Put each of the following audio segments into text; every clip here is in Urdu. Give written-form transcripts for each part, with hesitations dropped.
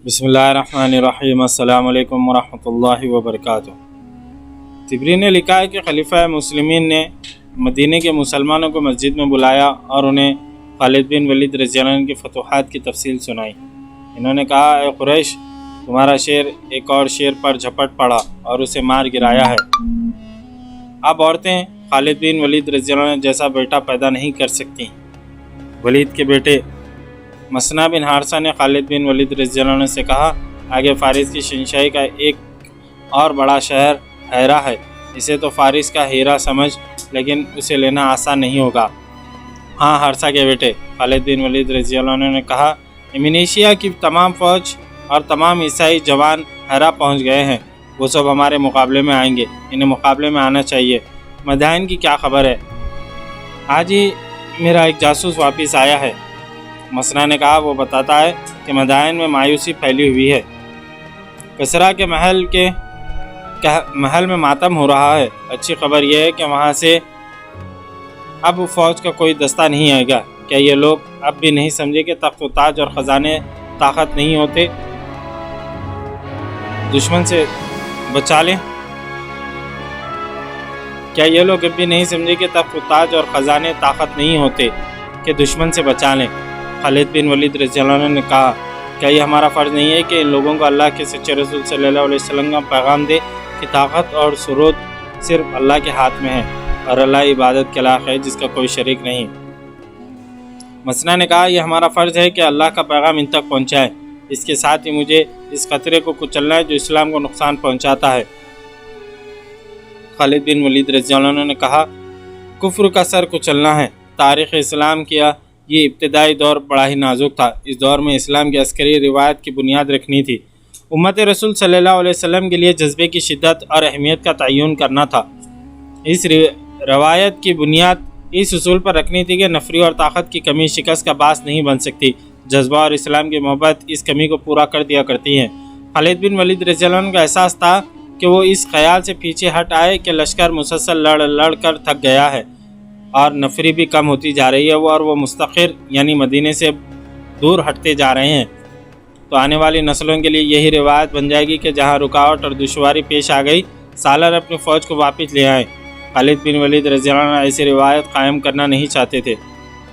بسم اللہ الرحمن الرحیم۔ السلام علیکم ورحمۃ اللہ وبرکاتہ۔ طبری نے لکھا ہے کہ خلیفہ مسلمین نے مدینہ کے مسلمانوں کو مسجد میں بلایا اور انہیں خالد بن ولید رضی اللہ عنہ کی فتوحات کی تفصیل سنائی۔ انہوں نے کہا، اے قریش، تمہارا شیر ایک اور شیر پر جھپٹ پڑا اور اسے مار گرایا ہے۔ اب عورتیں خالد بن ولید رضی اللہ عنہ جیسا بیٹا پیدا نہیں کر سکتی۔ ولید کے بیٹے مسنا بن حارثہ نے خالد بن ولید رضی اللہ عنہ سے کہا، آگے فارس کی شہنشاہی کا ایک اور بڑا شہر ہیرا ہے، اسے تو فارس کا ہیرا سمجھ، لیکن اسے لینا آسان نہیں ہوگا۔ ہاں، حارثہ کے بیٹے خالد بن ولید رضی اللہ عنہ نے کہا، ایمینیشیا کی تمام فوج اور تمام عیسائی جوان ہیرا پہنچ گئے ہیں، وہ سب ہمارے مقابلے میں آئیں گے، انہیں مقابلے میں آنا چاہیے۔ مدائن کی کیا خبر ہے؟ آج ہی میرا ایک جاسوس واپس آیا ہے۔ مسنا نے کہا، وہ بتاتا ہے کہ مدائن میں مایوسی پھیلی ہوئی ہے، کسریٰ کے محل میں ماتم ہو رہا ہے۔ اچھی خبر یہ ہے کہ وہاں سے اب فوج کا کوئی دستہ نہیں آئے گا۔ کیا یہ لوگ اب بھی نہیں سمجھے کہ تخت و تاج اور خزانے طاقت نہیں ہوتے؟ دشمن سے بچا لیں۔ کیا یہ لوگ اب بھی نہیں سمجھے کہ تخت و تاج اور خزانے طاقت نہیں ہوتے کہ دشمن سے بچا لیں؟ خالد بن ولید رضی اللہ عنہ نے کہا، کیا یہ ہمارا فرض نہیں ہے کہ ان لوگوں کو اللہ کے سچے رسول صلی اللہ علیہ وسلم کا پیغام دے کہ طاقت اور سرود صرف اللہ کے ہاتھ میں ہے اور اللہ عبادت کے لائق ہے جس کا کوئی شریک نہیں۔ مسنا نے کہا، یہ ہمارا فرض ہے کہ اللہ کا پیغام ان تک پہنچائے، اس کے ساتھ ہی مجھے اس خطرے کو کچلنا ہے جو اسلام کو نقصان پہنچاتا ہے۔ خالد بن ولید رضی اللہ عنہ نے کہا، کفر کا سر کچلنا ہے۔ تاریخ اسلام کیا یہ ابتدائی دور بڑا ہی نازک تھا۔ اس دور میں اسلام کی عسکری روایت کی بنیاد رکھنی تھی۔ امت رسول صلی اللہ علیہ وسلم کے لیے جذبے کی شدت اور اہمیت کا تعین کرنا تھا۔ اس روایت کی بنیاد اس اصول پر رکھنی تھی کہ نفری اور طاقت کی کمی شکست کا باعث نہیں بن سکتی۔ جذبہ اور اسلام کی محبت اس کمی کو پورا کر دیا کرتی ہیں۔ خالد بن ولید رضی اللہ عنہ کا احساس تھا کہ وہ اس خیال سے پیچھے ہٹ آئے کہ لشکر مسلسل لڑ کر تھک گیا ہے اور نفری بھی کم ہوتی جا رہی ہے، اور وہ مستقر یعنی مدینے سے دور ہٹتے جا رہے ہیں۔ تو آنے والی نسلوں کے لیے یہی روایت بن جائے گی کہ جہاں رکاوٹ اور دشواری پیش آ گئی، سالار اپنی فوج کو واپس لے آئیں۔ خالد بن ولید رضی اللہ عنہ ایسی روایت قائم کرنا نہیں چاہتے تھے۔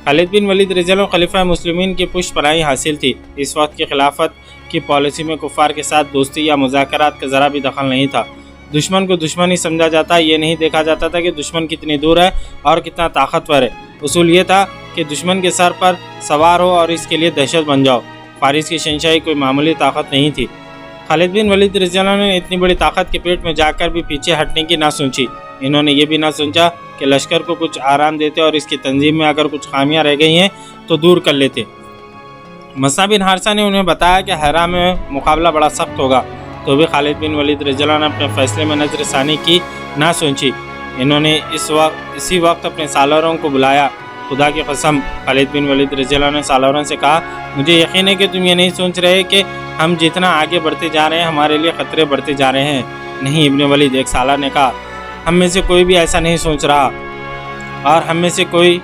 خالد بن ولید رضی اللہ عنہ خلیفہ مسلمین کی پشت پناہی حاصل تھی۔ اس وقت کی خلافت کی پالیسی میں کفار کے ساتھ دوستی یا مذاکرات کا ذرا بھی دخل نہیں تھا۔ دشمن کو دشمن ہی سمجھا جاتا، یہ نہیں دیکھا جاتا تھا کہ دشمن کتنی دور ہے اور کتنا طاقتور ہے۔ اصول یہ تھا کہ دشمن کے سر پر سوار ہو اور اس کے لیے دہشت بن جاؤ۔ فارس کی شہنشاہی کوئی معمولی طاقت نہیں تھی۔ خالد بن ولید رضی اللہ عنہ نے اتنی بڑی طاقت کے پیٹ میں جا کر بھی پیچھے ہٹنے کی نہ سوچی۔ انہوں نے یہ بھی نہ سوچا کہ لشکر کو کچھ آرام دیتے اور اس کی تنظیم میں اگر کچھ خامیاں رہ گئی ہیں تو دور کر لیتے۔ مسنا بن حارثہ نے انہیں بتایا کہ ہیرا میں مقابلہ بڑا سخت ہوگا، تو بھی خالد بن ولید رضی اللہ عنہ اپنے فیصلے میں نظر ثانی کی نہ سوچی۔ انہوں نے اسی وقت اپنے سالاروں کو بلایا۔ خدا کی قسم، خالد بن ولید رضی اللہ عنہ نے سالاروں سے کہا، مجھے یقین ہے کہ تم یہ نہیں سوچ رہے کہ ہم جتنا آگے بڑھتے جا رہے ہیں ہمارے لیے خطرے بڑھتے جا رہے ہیں۔ نہیں ابن ولید، ایک سالار نے کہا، ہم میں سے کوئی بھی ایسا نہیں سوچ رہا اور ہم میں سے کوئی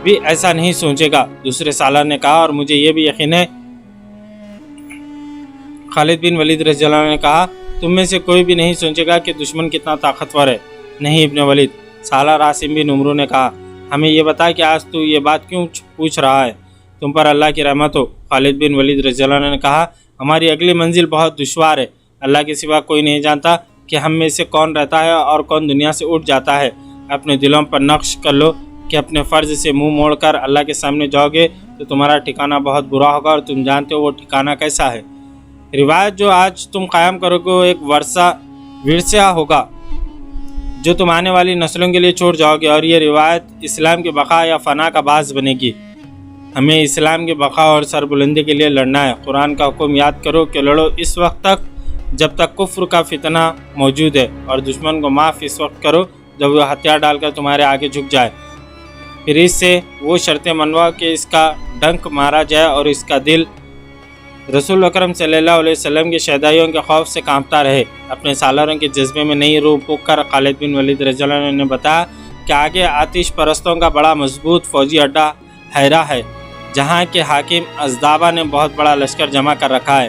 بھی ایسا نہیں سوچے گا۔ دوسرے سالار نے کہا، اور مجھے یہ بھی یقین ہے۔ خالد بن ولید رضی اللہ عنہ نے کہا، تم میں سے کوئی بھی نہیں سوچے گا کہ دشمن کتنا طاقتور ہے۔ نہیں ابن ولید، سالار عاصم بن عمرو نے کہا، ہمیں یہ بتا کہ آج تو یہ بات کیوں پوچھ رہا ہے؟ تم پر اللہ کی رحمت ہو۔ خالد بن ولید رضی اللہ عنہ نے کہا، ہماری اگلی منزل بہت دشوار ہے۔ اللہ کے سوا کوئی نہیں جانتا کہ ہم میں سے کون رہتا ہے اور کون دنیا سے اٹھ جاتا ہے۔ اپنے دلوں پر نقش کر لو کہ اپنے فرض سے منہ موڑ کر اللہ کے سامنے جاؤ گے تو تمہارا ٹھکانہ بہت برا ہوگا، اور تم جانتے ہو وہ ٹھکانہ کیسا ہے۔ روایت جو آج تم قائم کرو گے وہ ایک ورثہ ہوگا جو تم آنے والی نسلوں کے لیے چھوڑ جاؤ گے، اور یہ روایت اسلام کی بقا یا فنا کا باعث بنے گی۔ ہمیں اسلام کی بقا اور سربلندی کے لیے لڑنا ہے۔ قرآن کا حکم یاد کرو کہ لڑو اس وقت تک جب تک کفر کا فتنہ موجود ہے، اور دشمن کو معاف اس وقت کرو جب وہ ہتھیار ڈال کر تمہارے آگے جھک جائے۔ پھر اس سے وہ شرطیں منواؤ کہ اس کا ڈنک مارا جائے اور اس کا دل رسول اکرم صلی اللہ علیہ وسلم کی شہدائیوں کے خوف سے کانپتا رہے۔ اپنے سالاروں کے جذبے میں نئی روح پھونک کر خالد بن ولید رضی اللہ عنہ نے بتایا کہ آگے آتش پرستوں کا بڑا مضبوط فوجی اڈہ ہیرا ہے، جہاں کے حاکم ازدابہ نے بہت بڑا لشکر جمع کر رکھا ہے۔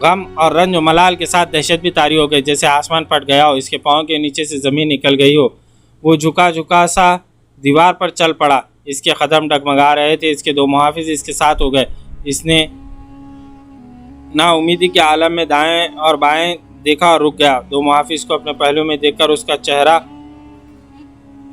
غم اور رنج و ملال کے ساتھ دہشت بھی طاری ہو گئی، جیسے آسمان پھٹ گیا ہو، اس کے پاؤں کے نیچے سے زمین نکل گئی ہو۔ وہ جھکا سا دیوار پر چل پڑا، اس کے قدم ڈگمگا رہے تھے۔ اس کے 2 محافظ اس کے ساتھ ہو گئے۔ اس نے نا امیدی کے عالم میں دائیں اور بائیں دیکھا اور رک گیا۔ 2 محافظ کو اپنے پہلو میں دیکھ کر اس کا چہرہ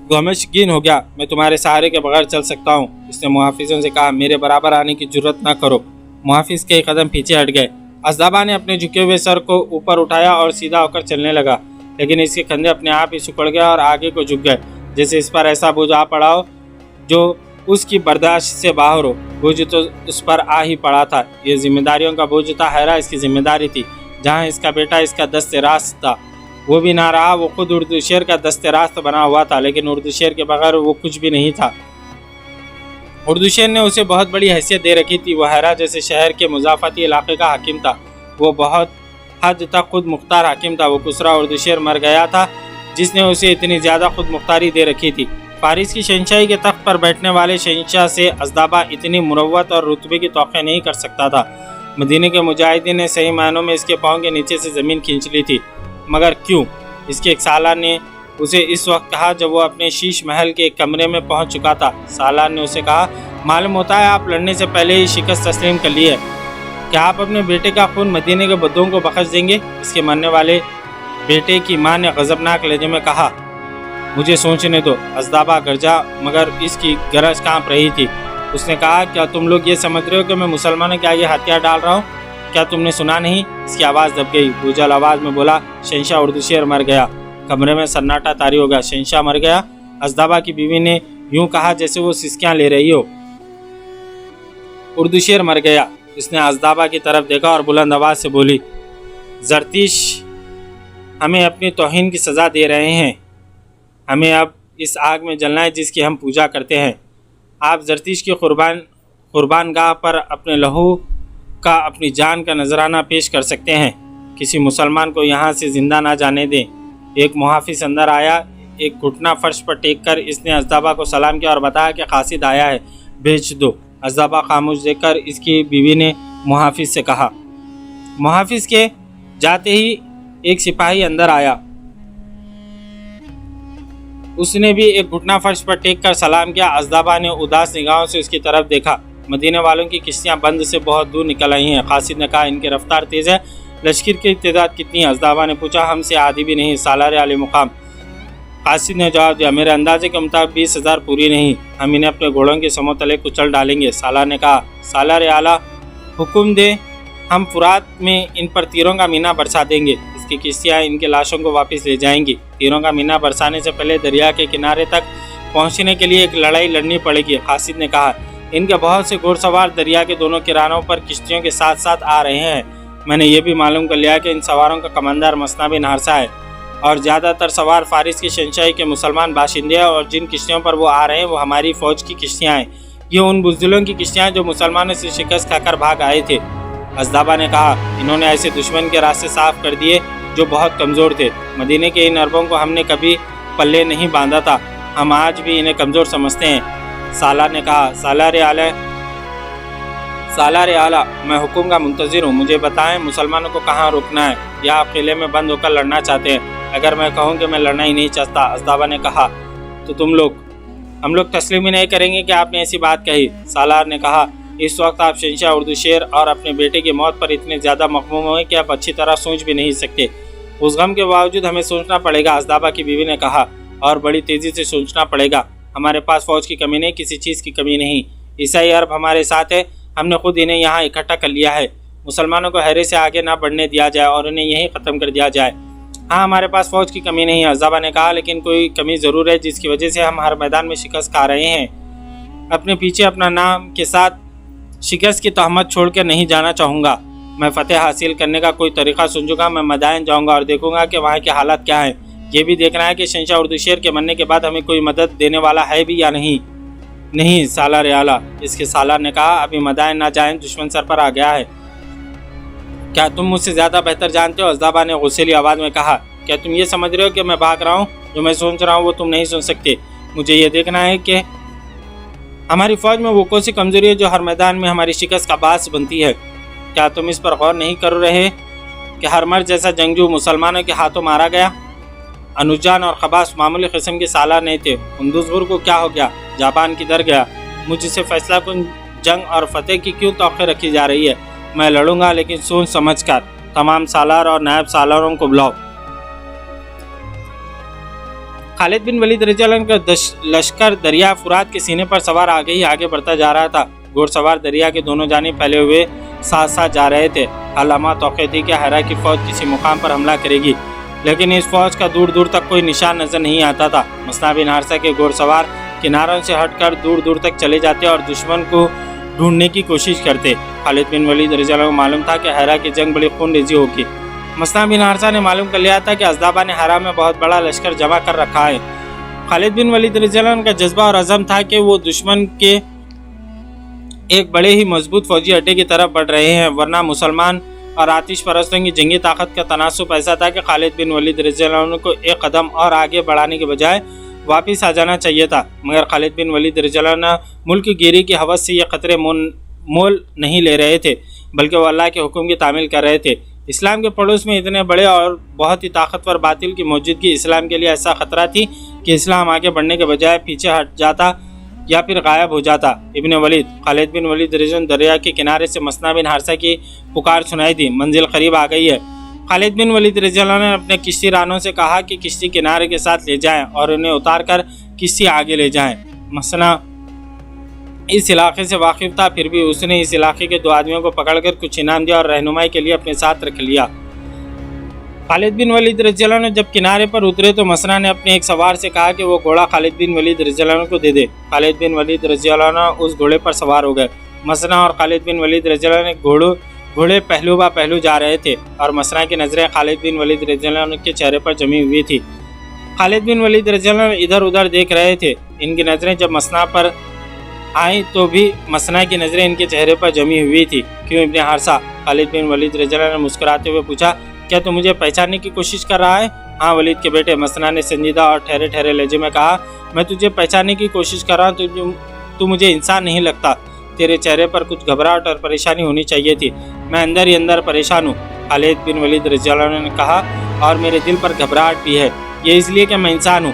غمگین ہو گیا۔ میں تمہارے سہارے کے بغیر چل سکتا ہوں، اس نے محافظوں سے کہا، میرے برابر آنے کی جرت نہ کرو۔ محافظ کئی قدم پیچھے ہٹ گئے۔ اژدھابا نے اپنے جھکے ہوئے سر کو اوپر اٹھایا اور سیدھا ہو کر چلنے لگا، لیکن اس کے کندھے اپنے آپ ہی سکڑ گئے اور آگے کو جھک گئے، جیسے اس پر ایسا بوجھ آ پڑا ہو جو اس کی برداشت سے باہر ہو۔ بوجھ تو اس پر آ ہی پڑا تھا، یہ ذمہ داریوں کا بوجھ تھا۔ حیرہ اس کی ذمہ داری تھی، جہاں اس کا بیٹا اس کا دست راست تھا۔ وہ بھی نہ رہا، وہ خود اردو شیر کا دست راست بنا ہوا تھا، لیکن اردو شیر کے بغیر وہ کچھ بھی نہیں تھا۔ اردو شیر نے اسے بہت بڑی حیثیت دے رکھی تھی۔ وہ حیرہ جیسے شہر کے مضافاتی علاقے کا حاکم تھا، وہ بہت حد تک خود مختار حاکم تھا۔ وہ کسرا اردو شیر مر گیا تھا جس نے اسے اتنی زیادہ خود مختاری دے رکھی تھی۔ فارس کی شہنشاہی کے تخت پر بیٹھنے والے شہنشاہ سے اژدھابا اتنی مروت اور رتبے کی توقع نہیں کر سکتا تھا۔ مدینے کے مجاہدین نے صحیح معنوں میں اس کے پاؤں کے نیچے سے زمین کھینچ لی تھی، مگر کیوں؟ اس کے ایک سالار نے اسے اس وقت کہا جب وہ اپنے شیش محل کے ایک کمرے میں پہنچ چکا تھا۔ سالار نے اسے کہا، معلوم ہوتا ہے آپ لڑنے سے پہلے ہی شکست تسلیم کر لی ہے۔ کیا آپ اپنے بیٹے کا خون مدینے کے بدوؤں کو بخش دیں گے؟ اس کے مرنے والے بیٹے کی ماں نے غضبناک لہجے میں کہا۔ مجھے سوچنے دو۔ اژدھابا گرجا، مگر اس کی گرج کانپ رہی تھی۔ اس نے کہا، کیا تم لوگ یہ سمجھ رہے ہو کہ میں مسلمانوں کے آگے ہتھیار ڈال رہا ہوں؟ کیا تم نے سنا نہیں؟ اس کی آواز دب گئی۔ بوجھل آواز میں بولا، شہنشاہ اردو شیر مر گیا۔ کمرے میں سناٹا طاری ہو گیا۔ شہنشاہ مر گیا؟ اژدھابا کی بیوی نے یوں کہا جیسے وہ سسکیاں لے رہی ہو۔ اردو شیر مر گیا۔ اس نے اژدھابا کی طرف دیکھا اور بلند آواز سے بولی، زرتش ہمیں اپنی توہین کی سزا دے رہے ہیں۔ ہمیں اب اس آگ میں جلنا ہے جس کی ہم پوجا کرتے ہیں۔ آپ زرتش کی قربان گاہ پر اپنے لہو کا، اپنی جان کا نذرانہ پیش کر سکتے ہیں۔ کسی مسلمان کو یہاں سے زندہ نہ جانے دیں۔ ایک محافظ اندر آیا۔ ایک گھٹنا فرش پر ٹیک کر اس نے اژدھابا کو سلام کیا اور بتایا کہ قاصد آیا ہے، بھیج دو۔ اژدھابا خاموش دیکھ کر اس کی بیوی نے محافظ سے کہا۔ محافظ کے جاتے ہی ایک سپاہی اندر آیا۔ اس نے بھی ایک گھٹنا فرش پر ٹیک کر سلام کیا۔ اژدھابا نے اداس نگاہوں سے اس کی طرف دیکھا۔ مدینے والوں کی کشتیاں بند سے بہت دور نکل آئی ہیں۔ قاصد نے کہا، ان کی رفتار تیز ہے۔ لشکر کی تعداد کتنی ہے؟ اژدھابا نے پوچھا۔ ہم سے آدھی بھی نہیں، سالار عالی مقام۔ قاصد نے جواب دیا، میرے اندازے کے مطابق 20,000 پوری نہیں۔ ہم انہیں اپنے گھوڑوں کے سموں تلے کچل ڈالیں گے۔ سالار نے کہا، سالار اعلیٰ حکم دے، ہم فرات میں ان پر تیروں کا مینہ برسا دیں گے۔ اس کی کشتیاں ان کے لاشوں کو واپس لے جائیں گی۔ تیروں کا مینہ برسانے سے پہلے دریا کے کنارے تک پہنچنے کے لیے ایک لڑائی لڑنی پڑے گی۔ قاصد نے کہا، ان کے بہت سے گھوڑ سوار دریا کے دونوں کناروں پر کشتیوں کے ساتھ ساتھ آ رہے ہیں۔ میں نے یہ بھی معلوم کر لیا کہ ان سواروں کا کماندار مثنیٰ بن حارثہ ہے، اور زیادہ تر سوار فارس کی شہنشاہی کے مسلمان باشندے ہیں، اور جن کشتیوں پر وہ آ رہے ہیں وہ ہماری فوج کی کشتیاں ہیں۔ یہ ان بزدلوں کی کشتیاں ہیں جو مسلمانوں سے شکست کھا کر بھاگ آئے تھے۔ اژدھابا نے کہا، انہوں نے ایسے دشمن کے راستے صاف کر دیے جو بہت کمزور تھے۔ مدینے کے ان عربوں کو ہم نے کبھی پلے نہیں باندھا تھا، ہم آج بھی انہیں کمزور سمجھتے ہیں۔ سالار نے کہا، سالار اعلیٰ، میں حکم کا منتظر ہوں۔ مجھے بتائیں مسلمانوں کو کہاں روکنا ہے، یا آپ قلعے میں بند ہو کر لڑنا چاہتے ہیں؟ اگر میں کہوں کہ میں لڑنا ہی نہیں چاہتا، اژدھابا نے کہا، تو ہم لوگ تسلیم ہی نہیں کریں گے کہ آپ نے ایسی بات کہی۔ سالار نے کہا، اس وقت آپ شہنشاہ اردو شیر اور اپنے بیٹے کی موت پر اتنے زیادہ مغموم ہوئے کہ آپ اچھی طرح سوچ بھی نہیں سکتے۔ اس غم کے باوجود ہمیں سوچنا پڑے گا، اژدھابا کی بیوی نے کہا، اور بڑی تیزی سے سوچنا پڑے گا۔ ہمارے پاس فوج کی کمی نہیں، کسی چیز کی کمی نہیں۔ عیسائی عرب ہمارے ساتھ ہے، ہم نے خود انہیں یہاں اکٹھا کر لیا ہے۔ مسلمانوں کو حیرے سے آگے نہ بڑھنے دیا جائے اور انہیں یہیں ختم کر دیا جائے۔ ہاں، ہمارے پاس فوج کی کمی نہیں ہے، اژدھابا نے کہا، لیکن کوئی کمی ضرور ہے جس کی وجہ سے ہم ہر میدان میں شکست کھا رہے ہیں۔ اپنے پیچھے اپنا نام کے ساتھ شکست کی تہمت چھوڑ کر نہیں جانا چاہوں گا۔ میں فتح حاصل کرنے کا کوئی طریقہ سوچوں گا۔ میں مدائن جاؤں گا اور دیکھوں گا کہ وہاں کے حالات کیا ہیں۔ یہ بھی دیکھنا ہے کہ شہنشاہ اردو شیر کے مرنے کے بعد ہمیں کوئی مدد دینے والا ہے بھی یا نہیں۔ نہیں سالار اعلیٰ، اس کے سالار نے کہا، ابھی مدائن نہ جائیں، دشمن سر پر آ گیا ہے۔ کیا تم مجھ سے زیادہ بہتر جانتے ہو؟ اژدھابا نے غصیلی آواز میں کہا، کیا تم یہ سمجھ رہے ہو کہ میں بھاگ رہا ہوں؟ جو میں سوچ رہا ہوں وہ تم نہیں سن سکتے۔ مجھے یہ دیکھنا ہے کہ ہماری فوج میں وہ کون سی کمزوری ہے جو ہر میدان میں ہماری شکست کا باعث بنتی ہے۔ کیا تم اس پر غور نہیں کر رہے کہ ہر مرد جیسا جنگجو مسلمانوں کے ہاتھوں مارا گیا؟ انوجان اور خباس معمولی قسم کے سالار نہیں تھے۔ اندوزبر کو کیا ہو گیا؟ جاپان کدھر گیا؟ مجھ سے فیصلہ کن جنگ اور فتح کی کیوں توقع رکھی جا رہی ہے؟ میں لڑوں گا، لیکن سوچ سمجھ کر۔ تمام سالار اور نائب سالاروں کو بلاؤ۔ خالد بن ولید رضی اللہ عنہ کا لشکر دریا فرات کے سینے پر سوار آگے بڑھتا جا رہا تھا۔ گھوڑ سوار دریا کے دونوں جانب پھیلے ہوئے ساتھ ساتھ جا رہے تھے۔ علامہ توقع تھی کہ ہیرا کی فوج کسی مقام پر حملہ کرے گی، لیکن اس فوج کا دور دور تک کوئی نشان نظر نہیں آتا تھا۔ مثنہ بن حارثہ کے گھوڑ سوار کناروں سے ہٹ کر دور دور تک چلے جاتے اور دشمن کو ڈھونڈنے کی کوشش کرتے۔ خالد بن ولید رضی اللہ عنہ کو معلوم تھا کہ ہیرا کی جنگ بڑی خون ریزی ہوگی۔ مثنہ بن حارثہ نے معلوم کر لیا تھا کہ ازدابہ نے ہیرا میں بہت بڑا لشکر جمع کر رکھا ہے۔ خالد بن ولید رضی اللہ عنہ کا جذبہ اور عزم تھا کہ وہ دشمن کے ایک بڑے ہی مضبوط فوجی اڈے کی طرف بڑھ رہے ہیں، ورنہ مسلمان اور آتش پرستوں کی جنگی طاقت کا تناسب ایسا تھا کہ خالد بن ولید رضی اللہ عنہ کو ایک قدم اور آگے بڑھانے کے بجائے واپس آ جانا چاہیے تھا، مگر خالد بن ولید رضی اللہ عنہ ملک گیری کی ہوس سے یہ خطرے مول نہیں لے رہے تھے، بلکہ وہ اللہ کے حکم کی تعمیل کر رہے تھے۔ اسلام کے پڑوس میں اتنے بڑے اور بہت ہی طاقتور باطل کی موجودگی اسلام کے لیے ایسا خطرہ تھی کہ اسلام آگے بڑھنے کے بجائے پیچھے ہٹ جاتا یا پھر غائب ہو جاتا۔ ابن ولید خالد بن ولید رضی اللہ عنہ دریا کے کنارے سے مثنہ بن حارثہ کی پکار سنائی تھی، منزل قریب آ گئی ہے۔ خالد بن ولید رضی اللہ عنہ نے اپنے کشتی رانوں سے کہا کہ کشتی کنارے کے ساتھ لے جائیں اور انہیں اتار کر کشتی آگے لے جائیں۔ مثنہ اس علاقے سے واقف تھا، پھر بھی اس نے اس علاقے کے 2 آدمیوں کو پکڑ کر کچھ انعام دیا اور رہنمائی کے لیے اپنے ساتھ رکھ لیا۔ خالد بن ولید رضی اللہ عنہ جب کنارے پر اترے تو مثنہ نے اپنے ایک سوار سے کہا کہ وہ گھوڑا خالد بن ولید رضی اللہ عنہ کو دے دے۔ خالد بن ولید رضی اللہ عنہ اس گھوڑے پر سوار ہو گئے۔ مثنہ اور خالد بن ولید رضی اللہ عنہ گھوڑے پہلو با پہلو جا رہے تھے اور مثنہ کی نظریں خالد بن ولید رضی اللہ عنہ کے چہرے پر جمی ہوئی تھی۔ خالد بن ولید رضی اللہ عنہ ادھر ادھر دیکھ رہے تھے۔ ان کی نظریں جب مثنہ پر آئیں تو بھی مثنہ کی نظریں ان کے چہرے پر جمی ہوئی تھی۔ کیوں ابن حارثہ؟ خالد بن ولید رضی اللہ عنہ نے مسکراتے ہوئے پوچھا، کیا تو مجھے پہچاننے کی کوشش کر رہا ہے؟ ہاں ولید کے بیٹے، مثنہ نے سنجیدہ اور ٹھہرے ٹھہرے لہجے میں کہا، میں تجھے پہچاننے کی کوشش کر رہا ہوں، تو مجھے انسان نہیں لگتا۔ تیرے چہرے پر کچھ گھبراہٹ اور پریشانی ہونی چاہیے تھی، میں اندر ہی اندر پریشان ہوں۔ خالد بن ولید رضی اللہ عنہ نے کہا، اور میرے دل پر گھبراہٹ بھی ہے، یہ اس لیے کہ میں انسان ہوں،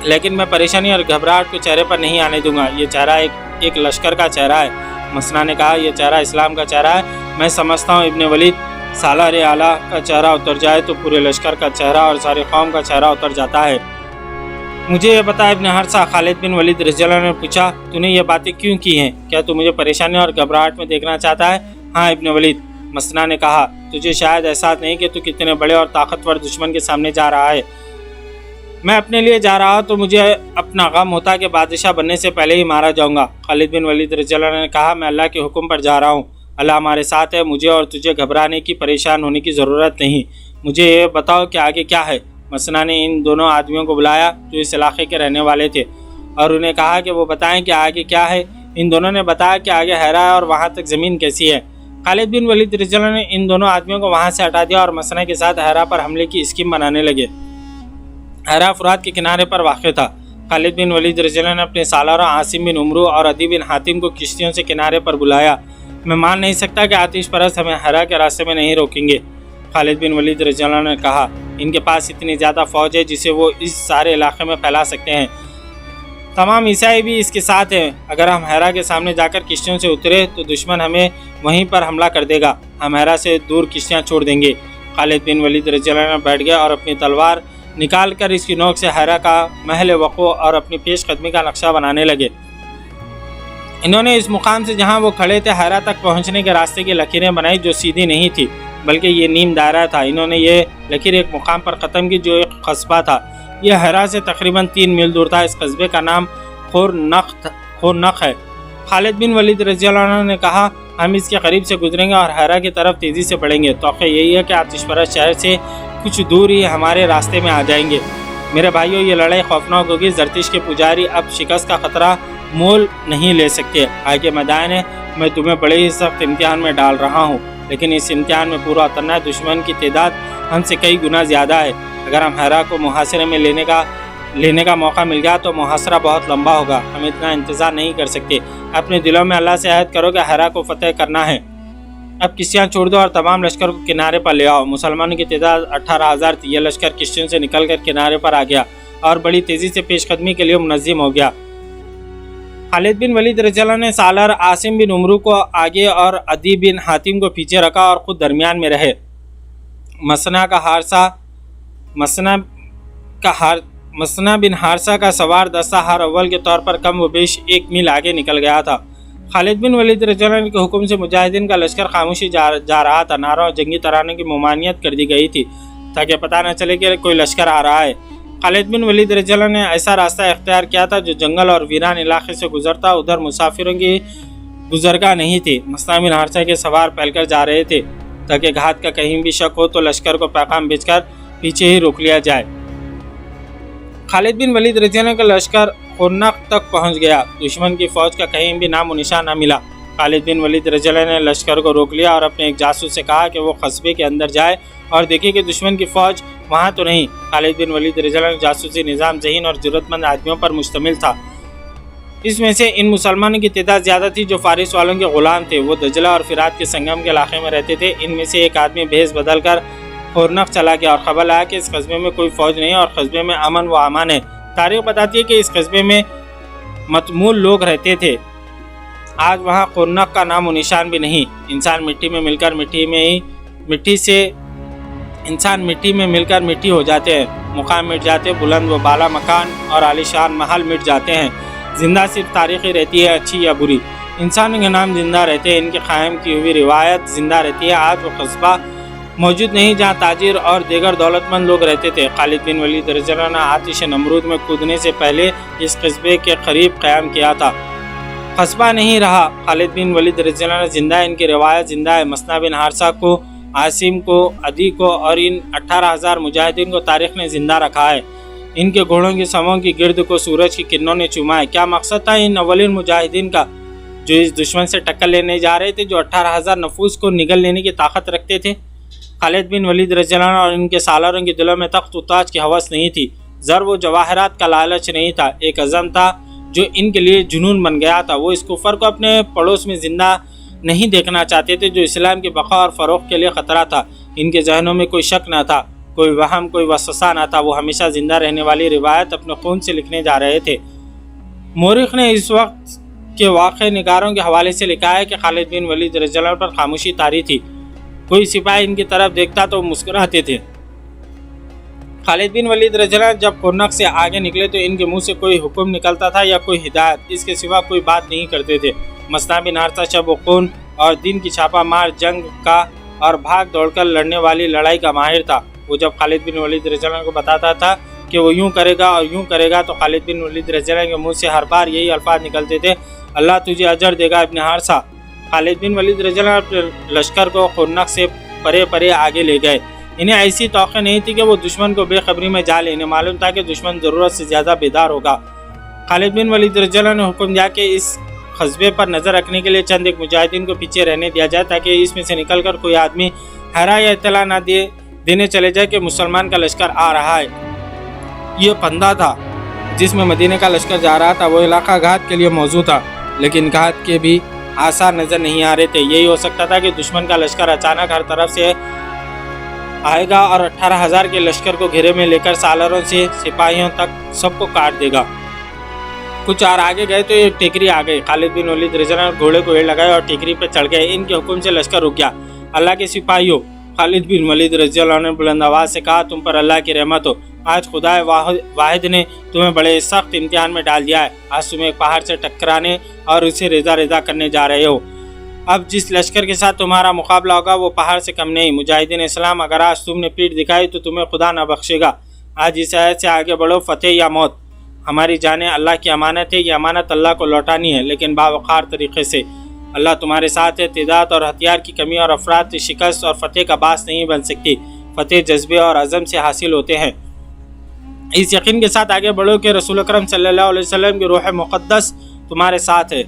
لیکن میں پریشانی اور گھبراہٹ کو چہرے پر نہیں آنے دوں گا۔ یہ چہرہ ایک لشکر کا چہرہ ہے۔ مثنہ نے کہا، یہ چہرہ اسلام کا چہرہ ہے۔ میں سمجھتا ہوں ابن ولید، سالار اعلیٰ کا چہرہ اتر جائے تو پورے لشکر کا چہرہ اور ساری قوم کا چہرہ اتر جاتا ہے۔ مجھے یہ بتا ابن حارثہ، خالد بن ولید رضی اللہ عنہ نے پوچھا، تو نے یہ باتیں کیوں کی ہیں؟ کیا تو مجھے پریشانی اور گھبراہٹ میں دیکھنا چاہتا ہے؟ ہاں ابن ولید، مثنہ نے کہا، تجھے شاید احساس نہیں کہ تو کتنے بڑے اور طاقتور دشمن کے سامنے جا رہا ہے۔ میں اپنے لیے جا رہا ہوں تو مجھے اپنا غم ہوتا کہ بادشاہ بننے سے پہلے ہی مارا جاؤں گا۔ خالد بن ولید رضی اللہ عنہ نے کہا، میں اللہ کے حکم پر جا رہا ہوں، اللہ ہمارے ساتھ ہے، مجھے اور تجھے گھبرانے کی، پریشان ہونے کی ضرورت نہیں۔ مجھے یہ بتاؤ کہ آگے کیا ہے؟ مثنہ نے ان دونوں آدمیوں کو بلایا جو اس علاقے کے رہنے والے تھے اور انہیں کہا کہ وہ بتائیں کہ آگے کیا ہے۔ ان دونوں نے بتایا کہ آگے ہیرا ہے اور وہاں تک زمین کیسی ہے۔ خالد بن ولید رضی اللہ عنہ نے ان دونوں آدمیوں کو وہاں سے ہٹا دیا اور مثنہ کے ساتھ ہیرا پر حملے کی اسکیم بنانے لگے۔ ہیرا فرات کے کنارے پر واقع تھا۔ خالد بن ولید رضی اللہ عنہ نے اپنے سالاروں عاصم بن عمرو اور عدی بن حاتم کو کشتیوں سے کنارے پر بلایا۔ میں مان نہیں سکتا کہ آتش پرست ہمیں ہیرا کے راستے میں نہیں روکیں گے۔ خالد بن ولید رضی اللہ عنہ نے کہا، ان کے پاس اتنی زیادہ فوج ہے جسے وہ اس سارے علاقے میں پھیلا سکتے ہیں، تمام عیسائی بھی اس کے ساتھ ہیں۔ اگر ہم ہیرا کے سامنے جا کر کشتیوں سے اترے تو دشمن ہمیں وہیں پر حملہ کر دے گا، ہم ہیرا سے دور کشتیاں چھوڑ دیں گے۔ خالد بن ولید رضی اللہ عنہ بیٹھ گئے اور اپنی تلوار نکال کر اس کی نوک سے ہیرا کا محل وقوع اور اپنی پیش قدمی کا نقشہ بنانے لگے۔ انہوں نے اس مقام سے جہاں وہ کھڑے تھے ہیرا تک پہنچنے کے راستے کی لکیریں بنائی جو سیدھی نہیں تھی بلکہ یہ نیم دائرہ تھا۔ انہوں نے یہ لکیر ایک مقام پر ختم کی جو ایک قصبہ تھا، یہ ہیرا سے تقریباً 3 میل دور تھا۔ اس قصبے کا نام خورنق ہے۔ خالد بن ولید رضی اللہ عنہ نے کہا، ہم اس کے قریب سے گزریں گے اور ہیرا کی طرف تیزی سے بڑھیں گے، توقع یہی ہے کہ آتش پرست شہر سے کچھ دور ہی ہمارے راستے میں آ جائیں گے۔ میرے بھائیوں، یہ لڑائی خوفناک ہوگی۔ زرتش کے پجاری اب شکست کا خطرہ مول نہیں لے سکتے۔ آگے میدان ہے، میں تمہیں بڑے ہی سخت امتحان میں ڈال رہا ہوں، لیکن اس امتحان میں پورا اترنا ہے۔ دشمن کی تعداد ہم سے کئی گنا زیادہ ہے۔ اگر ہم ہیرا کو محاصرے میں لینے کا موقع مل گیا تو محاصرہ بہت لمبا ہوگا، ہم اتنا انتظار نہیں کر سکتے۔ اپنے دلوں میں اللہ سے عہد کرو کہ ہیرا کو فتح کرنا ہے۔ اب کشتیاں چھوڑ دو اور تمام لشکر کو کنارے پر لے آؤ۔ مسلمانوں کی تعداد 18,000 تھی۔ یہ لشکر کشتیوں سے نکل کر کنارے پر آ گیا اور بڑی تیزی سے پیش قدمی کے لیے منظم ہو گیا۔ خالد بن ولید رضی اللہ عنہ نے سالار عاصم بن عمرو کو آگے اور عدی بن حاتم کو پیچھے رکھا اور خود درمیان میں رہے۔ مسنا بن حارثہ کا سوار دستہ ہر اول کے طور پر کم و بیش 1 میل آگے نکل گیا تھا۔ خالد بن ولید رضی اللہ عنہ کے حکم سے مجاہدین کا لشکر خاموشی جا رہا تھا۔ نعروں اور جنگی ترانوں کی ممانعت کر دی گئی تھی تاکہ پتہ نہ چلے کہ کوئی لشکر آ رہا ہے۔ خالد بن ولید رضی اللہ عنہ نے ایسا راستہ اختیار کیا تھا جو جنگل اور ویران علاقے سے گزرتا، ادھر مسافروں کی گزرگاہ نہیں تھی۔ مسنا بن حارثہ کے سوار پھیل کر جا رہے تھے تاکہ گھات کا کہیں بھی شک ہو تو لشکر کو پیغام بھیج کر پیچھے ہی روک لیا جائے۔ خالد بن ولید رضی اللہ عنہ کا لشکر خورنق تک پہنچ گیا۔ دشمن کی فوج کا کہیں بھی نام و نشان نہ ملا۔ خالد بن ولید رضی اللہ عنہ نے لشکر کو روک لیا اور اپنے ایک جاسوس سے کہا کہ وہ قصبے کے اندر جائے اور دیکھے کہ دشمن کی فوج وہاں تو نہیں۔ خالد بن ولید رضی اللہ عنہ جاسوسی نظام ذہین اور جرأت مند آدمیوں پر مشتمل تھا۔ اس میں سے ان مسلمانوں کی تعداد زیادہ تھی جو فارس والوں کے غلام تھے۔ وہ دجلہ اور فرات کے سنگم کے علاقے میں رہتے تھے۔ ان میں سے ایک آدمی بھیس بدل کر خورنق چلا گیا اور خبر لایا کہ اس قصبے میں کوئی فوج نہیں اور قصبے میں امن و امان ہے۔ تاریخ بتاتی ہے کہ اس قصبے میں متمول لوگ رہتے تھے۔ آج وہاں خورنق کا نام و نشان بھی نہیں۔ انسان مٹی میں مل کر مٹی ہو جاتے ہیں۔ مقام مٹ جاتے، بلند و بالا مکان اور عالیشان محل مٹ جاتے ہیں۔ زندہ صرف تاریخی رہتی ہے، اچھی یا بری۔ انسانوں کے نام زندہ رہتے ہیں، ان کی قائم کی ہوئی روایت زندہ رہتی ہے۔ آج وہ قصبہ موجود نہیں جہاں تاجر اور دیگر دولت مند لوگ رہتے تھے۔ خالد بن ولید رضی اللہ عنہ نے آتش نمرود میں کودنے سے پہلے اس قصبے کے قریب قیام کیا تھا۔ قصبہ نہیں رہا۔ خالد بن ولید رضی اللہ عنہ زندہ ہے، ان کی روایت زندہ ہے۔ مسنا بن حارثہ کو، عاصم کو، عدی کو اور ان 18,000 مجاہدین کو تاریخ نے زندہ رکھا ہے۔ ان کے گھوڑوں کی سموں کی گرد کو سورج کی کرنوں نے چوما ہے۔ کیا مقصد تھا ان اولین مجاہدین کا جو اس دشمن سے ٹکر لینے جا رہے تھے، جو 18,000 نفوس کو نگل لینے کی طاقت رکھتے تھے؟ خالد بن ولید رضی اللہ عنہ اور ان کے سالاروں کے دلوں میں تخت و تاج کی ہوس نہیں تھی، زر و جواہرات کا لالچ نہیں تھا۔ ایک عزم تھا جو ان کے لیے جنون بن گیا تھا۔ وہ اس کفر کو اپنے پڑوس میں زندہ نہیں دیکھنا چاہتے تھے جو اسلام کی بقا اور فروغ کے لیے خطرہ تھا۔ ان کے ذہنوں میں کوئی شک نہ تھا، کوئی وہم، کوئی وسوسہ نہ تھا۔ وہ ہمیشہ زندہ رہنے والی روایت اپنے خون سے لکھنے جا رہے تھے۔ مورخ نے اس وقت کے واقع نگاروں کے حوالے سے لکھا ہے کہ خالد بن ولید رضی اللہ عنہ پر خاموشی طاری تھی۔ کوئی سپاہی ان کی طرف دیکھتا تو مسکراتے تھے۔ خالد بن ولید رضی اللہ عنہ جب خورنق سے آگے نکلے تو ان کے منہ سے کوئی حکم نکلتا تھا یا کوئی ہدایت، اس کے سوا کوئی بات نہیں کرتے تھے۔ مسنا بن حارثہ شب و خون اور دن کی چھاپا مار جنگ کا اور بھاگ دوڑ کر لڑنے والی لڑائی کا ماہر تھا۔ وہ جب خالد بن ولید رضی اللہ عنہ کو بتاتا تھا کہ وہ یوں کرے گا اور یوں کرے گا تو خالد بن ولید رضی اللہ عنہ کے منہ سے ہر بار یہی الفاظ نکلتے تھے، اللہ تجھے اجر دے گا ابن حارثہ۔ خالد بن ولید رضی اللہ عنہ اپنے لشکر کو خورنق سے پرے آگے لے گئے۔ انہیں ایسی توقع نہیں تھی کہ وہ دشمن کو بے خبری میں جا لیں۔ انہیں معلوم تھا کہ دشمن ضرورت سے زیادہ بیدار ہوگا۔ خالد بن ولید رضی اللہ عنہ نے حکم دیا کہ اس قصبے پر نظر رکھنے کے لیے چند ایک مجاہدین کو پیچھے رہنے دیا جائے تاکہ اس میں سے نکل کر کوئی آدمی حیرہ یا اطلاع نہ دینے چلے جائے کہ مسلمان کا لشکر آ رہا ہے۔ یہ پندہ تھا جس میں مدینے کا لشکر جا رہا تھا۔ وہ علاقہ گھات کے لیے موزوں تھا، لیکن گھات کے بھی آثار نظر نہیں آ رہے تھے۔ یہی ہو سکتا تھا کہ دشمن کا لشکر اچانک ہر طرف سے آئے گا اور 18,000 کے لشکر کو گھیرے میں لے کر سالاروں سے سپاہیوں تک سب کو کاٹ دے گا۔ کچھ اور آگے گئے تو ایک ٹیکری آ گئی۔ خالد بن ولید رضی اللہ عنہ گھوڑے کو ایڑ لگائے اور ٹیکری پہ چڑھ گئے۔ ان کے حکم سے لشکر رک گیا۔ اللہ کے سپاہیوں، خالد بن ولید رضی اللہ عنہ نے بلند آواز سے کہا، تم پر اللہ کی رحمت ہو۔ آج خدا واحد نے تمہیں بڑے سخت امتحان میں ڈال دیا ہے۔ آج تم ایک پہاڑ سے ٹکرانے اور اسے ریزہ کرنے جا رہے ہو۔ اب جس لشکر کے ساتھ تمہارا مقابلہ ہوگا وہ پہاڑ سے کم نہیں۔ مجاہدین اسلام، اگر آج تم نے پیٹھ دکھائی تو تمہیں خدا نہ بخشے گا۔ آج اس آیت سے آگے بڑھو، فتح یا موت۔ ہماری جانیں اللہ کی امانت ہے، یہ امانت اللہ کو لوٹانی ہے، لیکن باوقار طریقے سے۔ اللہ تمہارے ساتھ ہے۔ تعداد اور ہتھیار کی کمی اور افراد کی شکست اور فتح کا باعث نہیں بن سکتی۔ فتح جذبے اور عزم سے حاصل ہوتے ہیں۔ اس یقین کے ساتھ آگے بڑھو کہ رسول اکرم صلی اللہ علیہ وسلم کی روح مقدس تمہارے ساتھ ہے۔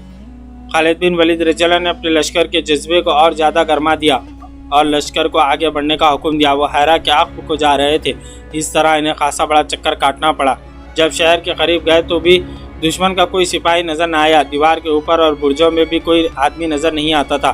خالد بن ولید رضی اللہ نے اپنے لشکر کے جذبے کو اور زیادہ گرما دیا اور لشکر کو آگے بڑھنے کا حکم دیا۔ وہ حیرہ کے عقب کو جا رہے تھے۔ اس طرح انہیں خاصا بڑا چکر کاٹنا پڑا۔ جب شہر کے قریب گئے تو بھی دشمن کا کوئی سپاہی نظر نہ آیا۔ دیوار کے اوپر اور برجوں میں بھی کوئی آدمی نظر نہیں آتا تھا۔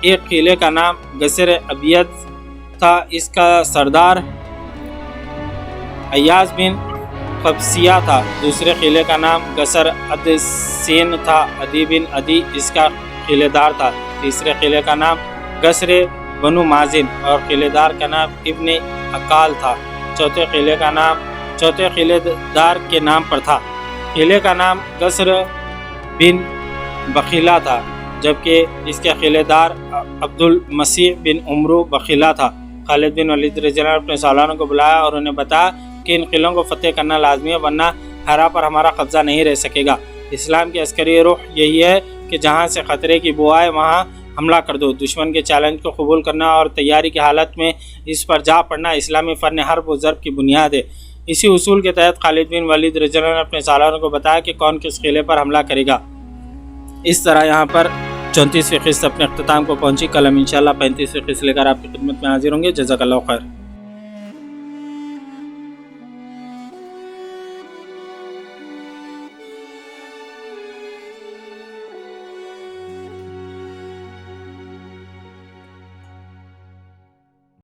ایک قلعے کا نام قصر ابیض تھا، اس کا سردار ایاز بن قبسیہ تھا۔ دوسرے قلعے کا نام قصر عدسین تھا، عدی بن عدی اس کا قلعے دار تھا۔ تیسرے قلعے کا نام قصر بنو مازن اور قلعے دار کا نام ابن اقال تھا۔ چوتھے قلعے دار کے نام پر تھا۔ قلعے کا نام قصر بن بخیلہ تھا، جبکہ اس کے قلعے دار عبد المسیح بن عمرو بخیلہ تھا۔ خالد بن ولید رضی اللہ عنہ نے اپنے سالاروں کو بلایا اور انہیں بتایا کہ ان قلعوں کو فتح کرنا لازمی ہے، ورنہ ہرا پر ہمارا قبضہ نہیں رہ سکے گا۔ اسلام کی عسکری روح یہی ہے کہ جہاں سے خطرے کی بو آئے وہاں حملہ کر دو۔ دشمن کے چیلنج کو قبول کرنا اور تیاری کی حالت میں اس پر جا پڑنا اسلامی فن حرب و ضرب کی بنیاد ہے۔ اسی اصول کے تحت خالد بن ولید رضی اللہ عنہ نے اپنے سالاروں کو بتایا کہ کون کس قلعے پر حملہ کرے گا۔ اس طرح یہاں پر 34ویں قسط اپنے اختتام کو پہنچی۔ کل ہم انشاءاللہ 35ویں قسط لے کر آپ کی خدمت میں حاضر ہوں گے۔ جزاک اللہ خیر۔